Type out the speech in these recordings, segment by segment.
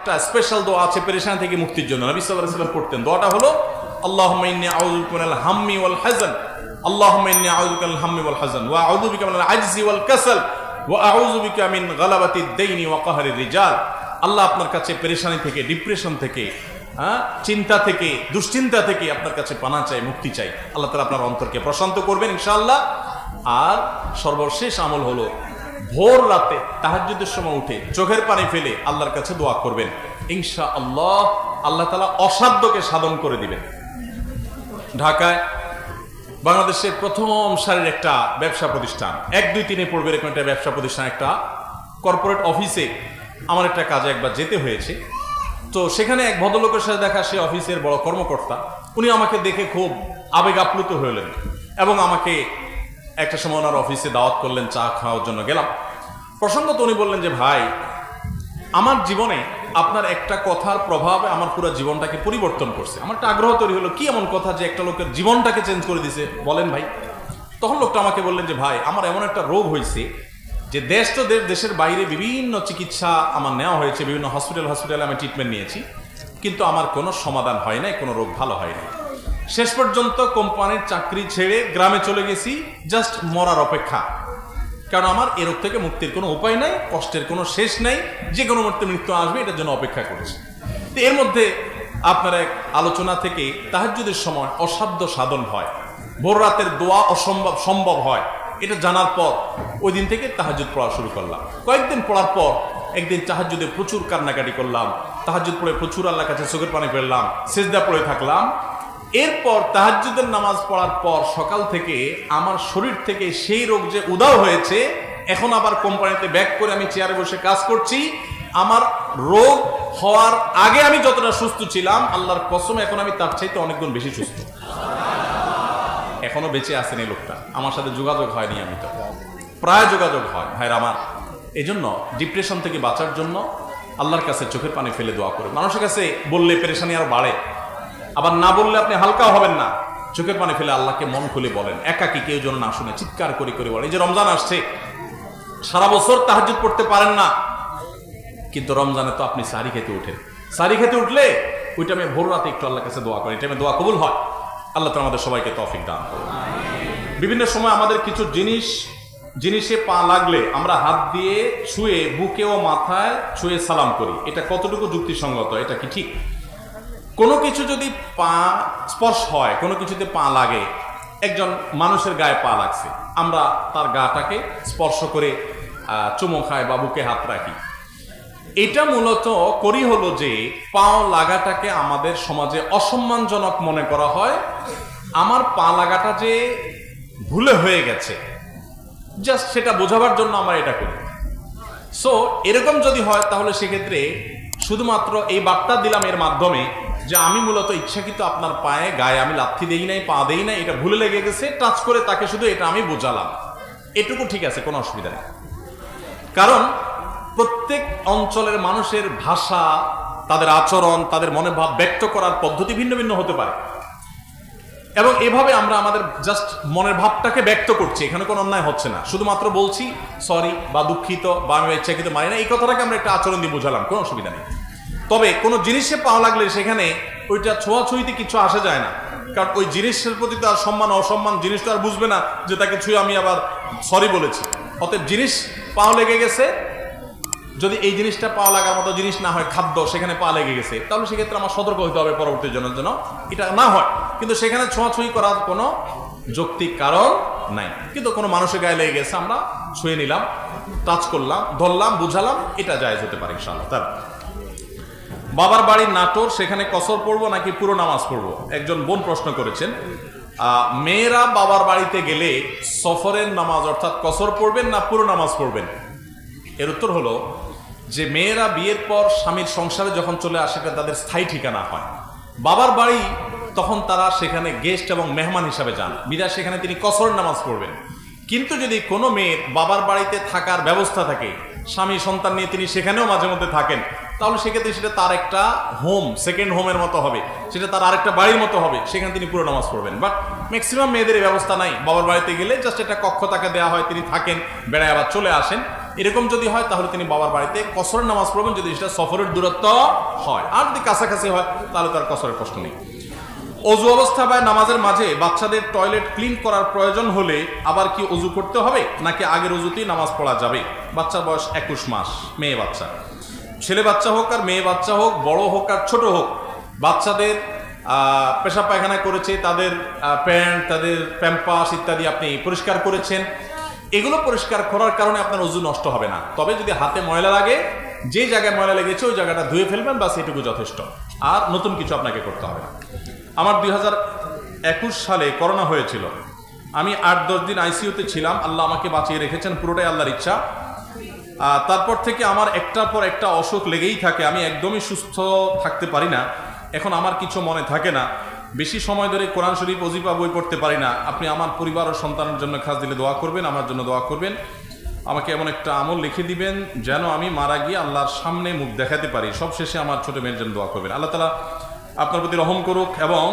একটা স্পেশাল দোয়া আছে পেরেশানি থেকে মুক্তির জন্য, নবী সাল্লাল্লাহু আলাইহি ওয়াসাল্লাম পড়তেন। দোয়াটা হলো আল্লাহুম্মা ইন্নী আউযু বিকা মিনাল হাম্মি ওয়াল হাযান, আল্লাহুম্মা ইন্নী আউযু বিকা মিনাল হাম্মি ওয়াল হাযান ওয়া আউযু বিকা মিনাল আজজি ওয়াল কাসাল ওয়া আউযু বিকা মিন গালাবাতিদ দাইনি ওয়া কাহরির রিজাল। আল্লাহ আপনার কাছে পেরেশানি থেকে, ডিপ্রেশন থেকে, চিন্তা থেকে, দুশ্চিন্তা থেকে আপনার কাছে পানা চাই, মুক্তি চাই। আল্লাহ তাআলা আপনার অন্তরকে প্রশান্ত করবেন ইনশাআল্লাহ। আর সর্বশেষ আমল হলো ভোর রাতে তাহাজ্জুদের সময় উঠে চোখের পানি ফেলে আল্লাহর কাছে দোয়া করবেন। ইনশাআল্লাহ আল্লাহ তাআলা অসাধ্যকে সাধন করে দিবেন। ঢাকায় বাংলাদেশের প্রথম সারির একটা ব্যবসা প্রতিষ্ঠান, 1, 2, 3 পড়বে এরকম একটা ব্যবসা প্রতিষ্ঠান, একটা কর্পোরেট অফিসে আমার একটা কাজে একবার যেতে হয়েছে। তো সেখানে এক ভদ্রলোকের সাথে দেখা, সে অফিসের বড় কর্মকর্তা। উনি আমাকে দেখে খুব আবেগ আপ্লুত হলেন এবং আমাকে একটা সময় ওনার অফিসে দাওয়াত করলেন, চা খাওয়ার জন্য গেলাম। প্রসঙ্গত উনি বললেন যে ভাই, আমার জীবনে আপনার একটা কথার প্রভাবে আমার পুরো জীবনটাকে পরিবর্তন করছে। আমার একটা আগ্রহ তৈরি হলো, কি এমন কথা যে একটা লোকের জীবনটাকে চেঞ্জ করে দিছে, বলেন ভাই। তখন লোকটা আমাকে বললেন যে ভাই, আমার এমন একটা রোগ হয়েছে যে দেশ তো দেশের বাইরে বিভিন্ন চিকিৎসা আমার নেওয়া হয়েছে, বিভিন্ন হসপিটালে আমি ট্রিটমেন্ট নিয়েছি, কিন্তু আমার কোনো সমাধান হয় নাই, কোনো রোগ ভালো হয় নাই। শেষ পর্যন্ত কোম্পানির চাকরি ছেড়ে গ্রামে চলে গেছি, জাস্ট মরার অপেক্ষা। কারণ আমার এ রোগ থেকে মুক্তির কোনো উপায় নাই, কষ্টের কোনো শেষ নাই, যে কোনো মুহূর্তে মৃত্যু আসবে, এটার জন্য অপেক্ষা করেছি। তো এর মধ্যে আপনার এক আলোচনা থেকে তাহাজ্জুদের সময় অসাধ্য সাধন হয়, ভোর রাতের দোয়া অসম্ভব সম্ভব হয়, এটা জানার পর ওই দিন থেকে তাহাজ্জুদ পড়া শুরু করলাম। কয়েকদিন পড়ার পর একদিন তাহাজ্জুদে প্রচুর কান্নাকাটি করলাম, তাহাজ্জুদ পড়ে প্রচুর আল্লাহর কাছে চোখের পানি ফেললাম, সিজদা পড়ে থাকলাম। এরপর তাহাজ্জুদের নামাজ পড়ার পর সকাল থেকে আমার শরীর থেকে সেই রোগ যে উধাও হয়েছে, এখন আবার কোম্পানিতে ব্যাক করে আমি চেয়ারে বসে কাজ করছি। আমার রোগ হওয়ার আগে আমি যতটা সুস্থ ছিলাম, আল্লাহর কসম এখন আমি তার চাইতে অনেক গুণ বেশি সুস্থ। এখনো বেঁচে আছেন এই লোকটা, আমার সাথে যোগাযোগ হয় নিয়মিত, প্রায় যোগাযোগ হয় ভাইরা আমার। এই জন্য ডিপ্রেশন থেকে বাঁচার জন্য আল্লাহর কাছে চোখের পানি ফেলে দোয়া করে। মানুষের কাছে বললে পেরেশানি আরো বাড়ে, আবার না বললে আপনি হালকাও হবেন না। চোখের পানি ফেলে আল্লাহকে মন খুলে বলেন, একাকি কেউ যেন না শুনে, চিৎকার করে করে বলেন। এই যে রমজান আসছে, সারা বছর তাহাজ্জুদ পড়তে পারেন না, কিন্তু রমজানে তো আপনি সাহরি খেতে উঠেন। সাহরি খেতে উঠলে ওই টাইমে ভোর রাতে একটু আল্লাহর কাছে দোয়া করেন, এই টাইমে দোয়া কবুল হয়। আল্লাহ তো আমাদের সবাইকে তৌফিক দান করুন। বিভিন্ন সময় আমাদের কিছু জিনিসে পা লাগলে আমরা হাত দিয়ে ছুঁয়ে, বুকে ও মাথায় ছুঁয়ে সালাম করি, এটা কতটুকু যুক্তিসঙ্গত? এটা কি ঠিক? কোনো কিছু যদি পা স্পর্শ হয়, কোনো কিছুতে পা লাগে, একজন মানুষের গায়ে পা লাগছে, আমরা তার গাটাকে স্পর্শ করে চুমো খাই বা বুকে হাত রাখি। এটা মূলত করি হলো যে পাও লাগাটাকে আমাদের সমাজে অসম্মানজনক মনে করা হয়। আমার পা লাগাটা যে ভুলে হয়ে গেছে, জাস্ট সেটা বোঝাবার জন্য আমরা এটা করি। সো এরকম যদি হয়, তাহলে সেক্ষেত্রে শুধুমাত্র এই বার্তা দিলাম এর মাধ্যমে যে আমি মূলত ইচ্ছাকৃত আপনার পায়ে গায়ে আমি লাথি দেই নাই, পা দেই নাই, এটা ভুলে লেগে গেছে, টাচ করে তাকে শুধু এটা আমি বোঝালাম, এটুকু ঠিক আছে, কোনো অসুবিধা নেই। কারণ প্রত্যেক অঞ্চলের মানুষের ভাষা, তাদের আচরণ, তাদের মনের ভাব ব্যক্ত করার পদ্ধতি ভিন্ন ভিন্ন হতে পারে, এবং এভাবে আমরা আমাদের জাস্ট মনের ভাবটাকে ব্যক্ত করছি, এখানে কোনো অন্যায় হচ্ছে না। শুধুমাত্র বলছি সরি বা দুঃখিত বা আমি ইচ্ছাকৃত মানি না, এই কথাটাকে আমরা একটা আচরণ দিয়ে বোঝালাম, কোনো অসুবিধা নেই। তবে কোনো জিনিসে পাওয়া লাগলে সেখানে ওইটা ছোঁয়াছুঁইতে কিছু আসে যায় না, কারণ ওই জিনিসের প্রতি তো আর সম্মান অসম্মান জিনিস তো আর বুঝবে না যে তাকে ছুঁয়ে আমি আবার সরি বলেছি। অতএব জিনিস পাও লেগে গেছে, যদি এই জিনিসটা পাওয়া লাগার মতো জিনিস না হয়, খাদ্য, সেখানে পা লেগে গেছে, তাহলে সেক্ষেত্রে আমার সতর্ক হতে হবে পরবর্তী জনের জন্য এটা না হয়। কিন্তু সেখানে ছোঁয়াছুঁই করার কোনো যৌক্তিক কারণ নাই। কিন্তু কোনো মানুষের গায়ে লেগে গেছে, আমরা ছুঁয়ে নিলাম, টাচ করলাম, ধরলাম, বুঝালাম, এটা জায়েজ হতে পারে ইনশাআল্লাহ। তার বাবার বাড়ির নাটোর, সেখানে কসর পড়বো নাকি পুরো নামাজ পড়বো? একজন বোন প্রশ্ন করেছেন, মেয়েরা বাবার বাড়িতে গেলে সফরের নামাজ অর্থাৎ কসর পড়বেন না পুরো নামাজ পড়বেন? এর উত্তর হলো যে মেয়েরা বিয়ের পর স্বামীর সংসারে যখন চলে আসে, এটা তাদের স্থায়ী ঠিকানা হয়। বাবার বাড়ি তখন তারা সেখানে গেস্ট এবং মেহমান হিসাবে যান, বিধায় সেখানে তিনি কসর নামাজ পড়বেন। কিন্তু যদি কোনো মেয়ের বাবার বাড়িতে থাকার ব্যবস্থা থাকে, স্বামী সন্তান নিয়ে তিনি সেখানেও মাঝে মধ্যে থাকেন, তাহলে সেক্ষেত্রে সেটা তার একটা হোম, সেকেন্ড হোমের মতো হবে, সেটা তার আরেকটা বাড়ির মতো হবে, সেখানে তিনি পুরো নামাজ পড়বেন। বাট ম্যাক্সিমাম মেয়েদের এই ব্যবস্থা নাই, বাবার বাড়িতে গেলে জাস্ট একটা কক্ষ তাকে দেওয়া হয়, তিনি থাকেন, বেড়ায় আবার চলে আসেন, এরকম যদি হয় তাহলে তিনি বাবার বাড়িতে কসরের নামাজ পড়বেন, যদি সেটা সফরের দূরত্ব হয়। আর যদি কাছাকাছি হয় তাহলে তার কসরের প্রশ্ন নেই। অজু অবস্থা বা নামাজের মাঝে বাচ্চাদের টয়লেট ক্লিন করার প্রয়োজন হলে আবার কি অজু করতে হবে, নাকি আগের অজুতেই নামাজ পড়া যাবে? বাচ্চার বয়স 21 মাস, মেয়ে বাচ্চা। ছেলে বাচ্চা হোক আর মেয়ে বাচ্চা হোক, বড় হোক আর ছোট হোক, বাচ্চাদের পেশাব পায়খানা করেছে, তাদের প্যান্ট, তাদের প্যাম্পাস ইত্যাদি আপনি পরিষ্কার করেছেন, এগুলো পরিষ্কার করার কারণে আপনার অজু নষ্ট হবে না। তবে যদি হাতে ময়লা লাগে, যে জায়গায় ময়লা লেগেছে ওই জায়গাটা ধুয়ে ফেলবেন, বাস এটুকু যথেষ্ট, আর নতুন কিছু আপনাকে করতে হবে না। আমার 2021 সালে করোনা হয়েছিল। আমি 8-10 দিন আইসিইউতে ছিলাম। আল্লাহ আমাকে বাঁচিয়ে রেখেছেন, পুরোটাই আল্লাহর ইচ্ছা। তারপর থেকে আমার একটার পর একটা অসুখ লেগেই থাকে, আমি একদমই সুস্থ থাকতে পারি না। এখন আমার কিছু মনে থাকে না, বেশি সময় ধরে কোরআন শরীফ ওজিফা বই পড়তে পারি না। আপনি আমার পরিবার ও সন্তানের জন্য খাস দিলে দোয়া করবেন, আমার জন্য দোয়া করবেন। আমাকে এমন একটা আমল লিখে দিবেন যেন আমি মারা গিয়ে আল্লাহর সামনে মুখ দেখাতে পারি। সবশেষে আমার ছোট মেয়ের জন্য দোয়া করবেন। আল্লাহ তাআলা আপনার প্রতি রহম করুক এবং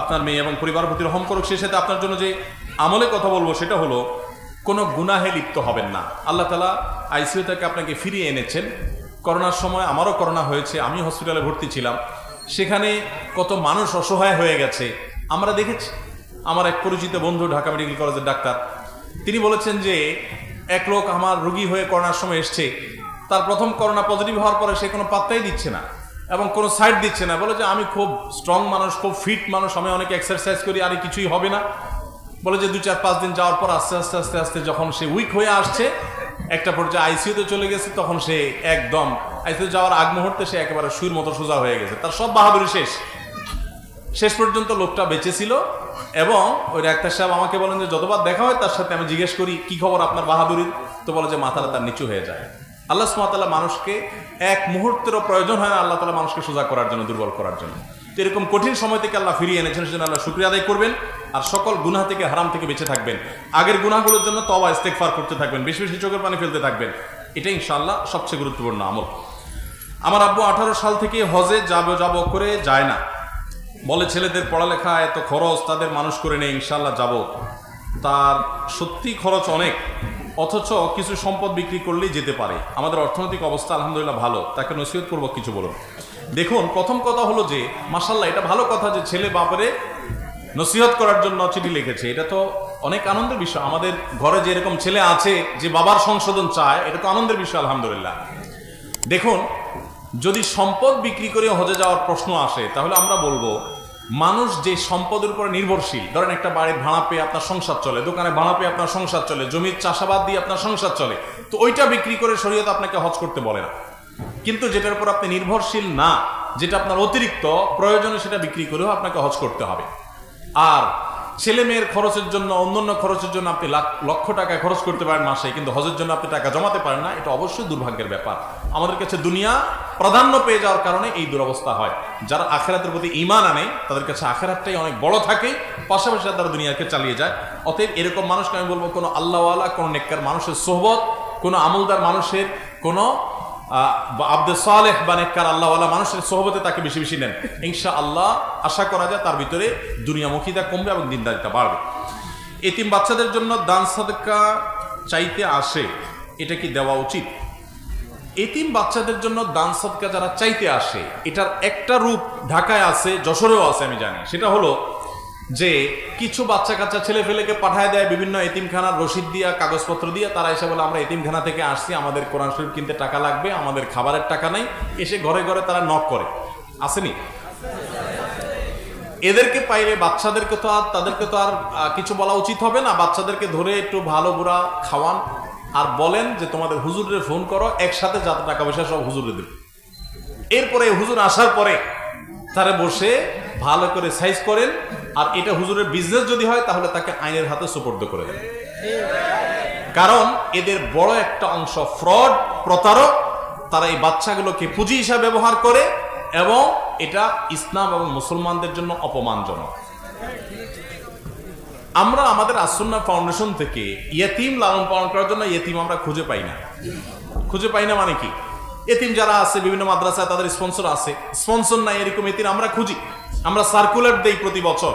আপনার মেয়ে এবং পরিবার প্রতি রহম করুক। সেই সাথে আপনার জন্য যে আমলে কথা বলবো সেটা হলো, কোনো গুনাহে লিপ্ত হবেন না। আল্লাহ তাআলা আইসিইউ থেকে আপনাকে ফিরিয়ে এনেছেন। করোনার সময় আমারও করোনা হয়েছে, আমি হসপিটালে ভর্তি ছিলাম। সেখানে কত মানুষ অসহায় হয়ে গেছে আমরা দেখেছি। আমার এক পরিচিত বন্ধু ঢাকা মেডিকেল কলেজের ডাক্তার, তিনি বলেছেন যে এক লোক আমার রোগী হয়ে করোনার সময় এসছে, তার প্রথম করোনা পজিটিভ হওয়ার পরে সে কোনো পাত্তাই দিচ্ছে না এবং কোনো সাইড দিচ্ছে না। বলে যে আমি খুব স্ট্রং মানুষ, খুব ফিট মানুষ, আমি অনেক এক্সারসাইজ করি, আর কিছুই হবে না। বলে যে 2-4-5 দিন যাওয়ার পর আস্তে আস্তে আস্তে আস্তে যখন সে উইক হয়ে আসছে, একটা পর্যায়ে আইসিইউতে চলে গেছে, তখন সে একদম আইসিইউ যাওয়ার আগ মুহূর্তে সে একেবারে সুইর মতো সোজা হয়ে গেছে। তার সব বাহাদুরি শেষ পর্যন্ত লোকটা বেঁচে ছিল। এবং ওই ডাক্তার সাহেব আমাকে বলেন যে যতবার দেখা হয় তার সাথে আমি জিজ্ঞেস করি কি খবর আপনার বাহাদুরির, তো বলে যে মাথাটা তার নিচু হয়ে যায়। আল্লাহ সুবহানাহু ওয়া তাআলা মানুষকে এক মুহূর্তেরও প্রয়োজন হয় না আল্লাহ তাআলা মানুষকে সোজা করার জন্য, দুর্বল করার জন্য। তো এরকম কঠিন সময় থেকে আল্লাহ ফিরিয়ে এনেছেন, সেজন্য আল্লাহ শুকরিয়া আদায় করবেন। আর সকল গুনাহ থেকে, হারাম থেকে বেঁচে থাকবেন। আগের গুনাহগুলোর জন্য তওবা ইস্তেগফার করতে থাকবেন, বেশি বেশি চোখের পানি ফেলতে থাকবেন। এটা ইনশাআল্লাহ সবচেয়ে গুরুত্বপূর্ণ আমল। আমার আব্বু 18 সাল থেকে হজে যাব করে যায় না, বলে ছেলেদের পড়ালেখা এত খরচ, তাদের মানুষ করে নেই, ইনশাআল্লাহ যাব। তার সত্যি খরচ অনেক, অথচ কিছু সম্পদ বিক্রি করলেই যেতে পারে। আমাদের অর্থনৈতিক অবস্থা আলহামদুলিল্লাহ ভালো, তাকে নসিহত করব কিছু বলুন। দেখুন, প্রথম কথা হলো যে মাশাআল্লাহ এটা ভালো কথা যে ছেলে বাপরে নসিহত করার জন্য চিঠি লিখেছে, এটা তো অনেক আনন্দের বিষয়। আমাদের ঘরে যে এরকম ছেলে আছে যে বাবার সংশোধন চায়, এটা তো আনন্দের বিষয় আলহামদুলিল্লাহ। দেখুন, যদি সম্পদ বিক্রি করে হজে যাওয়ার প্রশ্ন আসে, তাহলে আমরা বলবো মানুষ যে সম্পদের উপর নির্ভরশীল, ধরেন একটা বাড়ির ভাড়া পেয়ে আপনার সংসার চলে, দোকানে ভাড়া পেয়ে আপনার সংসার চলে, জমির চাষাবাদ দিয়ে আপনার সংসার চলে, তো ওইটা বিক্রি করে শরীয়ত আপনাকে হজ করতে বলে না। কিন্তু যেটার উপর আপনি নির্ভরশীল না, যেটা আপনার অতিরিক্ত প্রয়োজনে, সেটা বিক্রি করেও আপনাকে হজ করতে হবে। আর ছেলে মেয়ের খরচের জন্য, অন্যান্য খরচের জন্য আপনি লক্ষ টাকা খরচ করতে পারেন মাসে, কিন্তু হজের জন্য আপনি টাকা জমাতে পারেন না, এটা অবশ্যই দুর্ভাগ্যের ব্যাপার। আমাদের কাছে দুনিয়া প্রাধান্য পেয়ে যাওয়ার কারণে এই দুরবস্থা হয়। যারা আখিরাতের প্রতি ঈমান আনে তাদের কাছে আখিরাতটাই অনেক বড় থাকে, পাশাপাশি তারা দুনিয়াকে চালিয়ে যায়। অতএব এরকম মানুষকে আমি বলবো, কোনো আল্লাহওয়ালা, কোনো নেককার মানুষের সোহবত, কোনো আমলদার মানুষের, কোনো আব্দে সালেহ বা নেককার আল্লাহওয়ালা মানুষের সোহবতে তাকে বেশি বেশি নেন। ইনশাআল্লাহ আশা করা যায় তার ভিতরে দুনিয়ামুখীতা কমবে এবং দিনদারিতা বাড়বে। এতিম বাচ্চাদের জন্য দান সাদকা চাইতে আসে, এটা কি দেওয়া উচিত? এতিম বাচ্চাদের জন্য দান সাদকা যারা চাইতে আসে, এটার একটা রূপ ঢাকায় আছে, যশোরেও আছে আমি জানি। সেটা হলো যে কিছু বাচ্চা কাচ্চা ছেলে ফেলেকে পাঠায় দেয় বিভিন্ন এতিমখানার রসিদ দিয়া, কাগজপত্র দিয়ে। তারা এসে বলে আমরা এতিমখানা থেকে আসছি, আমাদের কোরআন শরীফ কিনতে টাকা লাগবে, আমাদের খাবারের টাকা নাই। এসে ঘরে ঘরে তারা নক করে, আসেনি? এদেরকে পাইলে বাচ্চাদেরকে তো আর, তাদেরকে তো আর কিছু বলা উচিত হবে না। বাচ্চাদেরকে ধরে একটু ভালো বুড়া খাওয়ান, আর বলেন যে তোমাদের হুজুরে ফোন করো, একসাথে যত টাকা পয়সা সব হুজুরে দেবে। এরপরে হুজুর আসার পরে তারা বসে ভালো করে সাইজ করেন, আর এটা হুজুরের বিজনেস যদি হয় তাহলে তাকে আইনের হাতে সুপর্দ করে দেন। কারণ এদের বড় একটা অংশ ফ্রড, প্রতারক। তারা এই বাচ্চাগুলোকে পুঁজি হিসাবে ব্যবহার করে এবং এটা ইসলাম এবং মুসলমানদের জন্য অপমানজনক। আমরা আমাদের আসুন্নাহ ফাউন্ডেশন থেকে ইয়েতিম লালন পালন করার জন্য ইয়েতিম আমরা খুঁজে পাই না। খুঁজে পাই না মানে কি? এতিম যারা আছে বিভিন্ন মাদ্রাসায় তাদের স্পন্সর আছে, স্পন্সর নাই এরকম এতিম আমরা খুঁজি। আমরা সার্কুলার দেই প্রতি বছর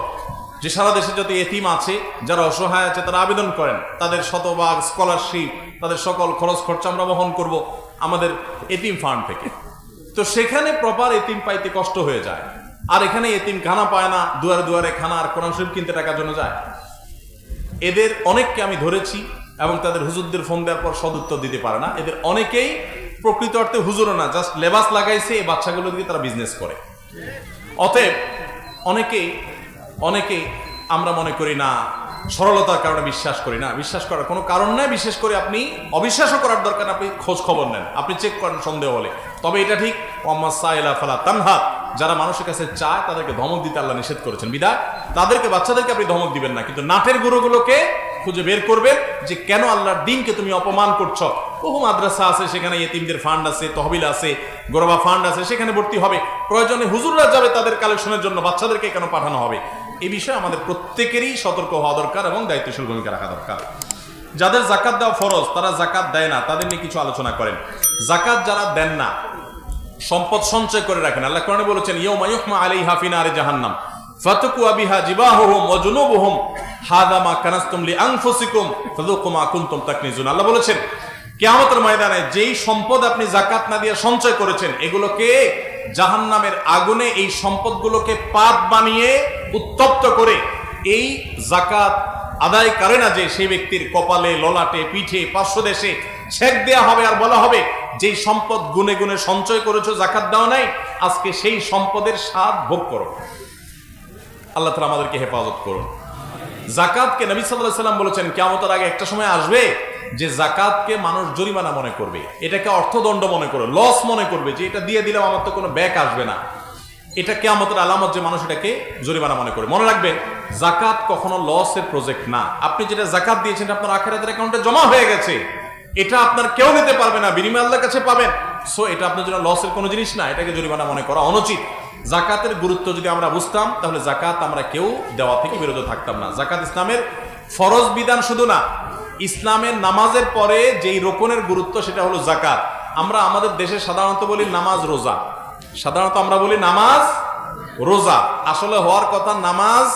যে সারা দেশে যত এতিম আছে, যারা অসহায় আছে, তারা আবেদন করেন তাদের শতভাগ স্কলারশিপ, তাদের সকল খরচ খরচা আমরা বহন করব আমাদের এতিম ফান্ড থেকে। তো সেখানে প্রপার এতিম পাইতে কষ্ট হয়ে যায়, আর এখানে এতিম খানা পায় না, দুয়ারে দুয়ারে খানা আর কোরআন শরীফ কিনতে টাকার জন্য যায়। এদের অনেককে আমি ধরেছি এবং তাদের হুজুরদের ফোন দেওয়ার পর সদুত্তর দিতে পারে না। এদের অনেকেই প্রকৃত অর্থে হুজুরও না, জাস্ট লেবাস লাগাইছে এই বাচ্চাগুলো দিয়ে তারা বিজনেস করে। অতএব অনেকে আমরা মনে করি না, সরলতার কারণে বিশ্বাস করি না। বিশ্বাস করার কোনো কারণ নাই, বিশেষ করে আপনি অবিশ্বাসও করার দরকার, আপনি খোঁজ খবর নেন, আপনি চেক করেন সন্দেহ হলে। তবে এটা ঠিক, ওয়াম্মা সাইলা ফালা তানহার, যারা মানুষের কাছে চায় তাদেরকে ধমক দিতে আল্লাহ নিষেধ করেছেন, বিদায় তাদেরকে, বাচ্চাদেরকে আপনি ধমক দিবেন না, কিন্তু নাটের গুরুগুলোকে খুঁজে বের করবে যে কেন আল্লাহর দিনকে তুমি অপমান করছো। বহু মাদ্রাসা আছে, সেখানে ইতিমদের ফান্ড আছে, তহবিল আছে, গোরবা ফান্ড আছে, সেখানে ভর্তি হবে, প্রয়োজনে হুজুররা যাবে তাদের কালেকশনের জন্য, বাচ্চাদেরকে কেন পাঠানো হবে? এই বিষয়ে আমাদের প্রত্যেকেরই সতর্ক হওয়া দরকার এবং দায়িত্বশীল ভূমিকা রাখা দরকার। যাদের জাকাত দেওয়া ফরজ, তারা জাকাত দেয় না, তাদের নিয়ে কিছু আলোচনা করেন। জাকাত যারা দেন না, সম্পদ সঞ্চয় করে রাখেন, আল্লাহ কোরআনে বলেছেন ইয়াউমা ইউহমা আলাইহা ফি নারি জাহান্নাম ফাতাকু বিহা জিবাহুহুম ওয়া জুনুবুহুম হাযা মা কানাসতুম লিআনফুসিকুম ফাযুকু মা কুনতুম তাকনিজুন। আল্লাহ বলেছেন কিয়ামতের ময়দানে যেই সম্পদ আপনি জাকাত না দিয়ে সঞ্চয় করেছেন, এগুলোকে জাহান্নামের আগুনে, এই সম্পদগুলোকে পাত বানিয়ে উত্তপ্ত করে এই জাকাত আদায় করে না যে সেই ব্যক্তির কপালে, ললাটে, পিঠে, পার্শ্বদেশে ছেক দেয়া হবে, আর বলা হবে যেই সম্পদ গুনে গুনে সঞ্চয় করেছো, জাকাত দাও নাই, আজকে সেই সম্পদের স্বাদ ভোগ করো। আল্লাহ তাআলা আমাদেরকে হেফাজত করুন। জাকাতকে নবী সাল্লাল্লাহু আলাইহি ওয়াসাল্লাম বলেছেন কিয়ামতের আগে একটা সময় আসবে যে জাকাতকে মানুষ জরিমানা মনে করবে, এটাকে অর্থদণ্ড মনে করবে, লস মনে করবে, যে এটা দিয়ে দিলাম আমার তো কোনো ব্যাক আসবে না। এটা কিয়ামতের আলামত যে মানুষ এটাকে জরিমানা মনে করে। মনে রাখবেন, জাকাত কখনো লসের প্রজেক্ট না। আপনি যেটা জাকাত দিয়েছেন আপনার আখিরাতের অ্যাকাউন্টে জমা হয়ে গেছে, এটা আপনার কেউ নিতে পারবে না, বিনিময় আল্লাহর কাছে পাবেন। সো এটা আপনার জন্য লসের কোনো জিনিস না, এটাকে জরিমানা মনে করা অনুচিত। জাকাতের গুরুত্ব যদি আমরা বুঝতাম, তাহলে জাকাত আমরা কেউ দেওয়া থেকে বিরত থাকতাম না। জাকাত ইসলামের ফরজ বিধান শুধু না, ইসলামের নামাজের পরে যেই রোকনের গুরুত্ব সেটা হলো জাকাত। আমরা আমাদের দেশে সাধারণত বলি নামাজ রোজা, সাধারণত আমরা বলি নামাজ রোজা, আসলে হওয়ার কথা নামাজ